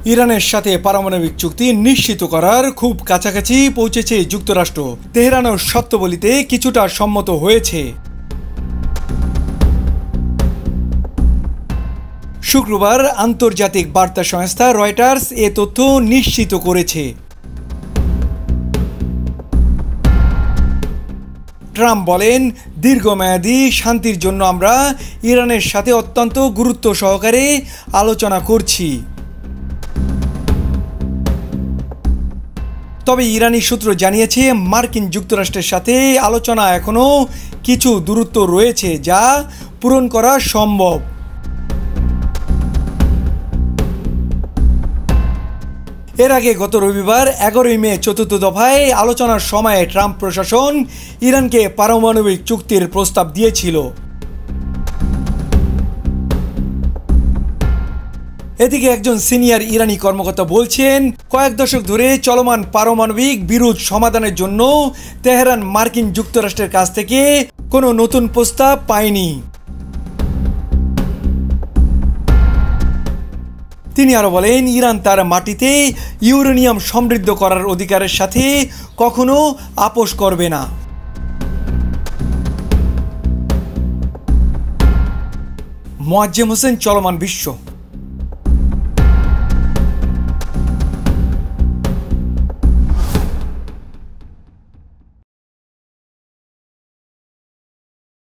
ইরানের সাথে পারমাণবিক চুক্তি নিশ্চিত করার খুব কাছাকাছি পৌঁছেছে যুক্তরাষ্ট্র। তেহরানও সত্য বলিতে কিছুটা সম্মত হয়েছে। শুক্রবার আন্তর্জাতিক বার্তা সংস্থা রয়টার্স এ তথ্য নিশ্চিত করেছে। ট্রাম্প বলেন, দীর্ঘমেয়াদী শান্তির জন্য আমরা ইরানের সাথে অত্যন্ত গুরুত্ব সহকারে আলোচনা করছি। তবে ইরানি সূত্র জানিয়েছে, মার্কিন যুক্তরাষ্ট্রের সাথে আলোচনা এখনও কিছু দূরত্ব রয়েছে, যা পূরণ করা সম্ভব। এর আগে গত রবিবার 11 মে চতুর্থ দফায় আলোচনার সময়ে ট্রাম্প প্রশাসন ইরানকে পারমাণবিক চুক্তির প্রস্তাব দিয়েছিল। এদিকে একজন সিনিয়র ইরানি কর্মকর্তা বলছেন, কয়েক দশক ধরে চলমান পারমাণবিক বিরোধ সমাধানের জন্য তেহরান মার্কিন যুক্তরাষ্ট্রের কাছ থেকে কোনো নতুন প্রস্তাব পায়নি। তিনি আরো বলেন, ইরান তার মাটিতে ইউরেনিয়াম সমৃদ্ধ করার অধিকারের সাথে কখনো আপোষ করবে না। মোয়াজ্জেম হোসেন, চলমান বিশ্ব।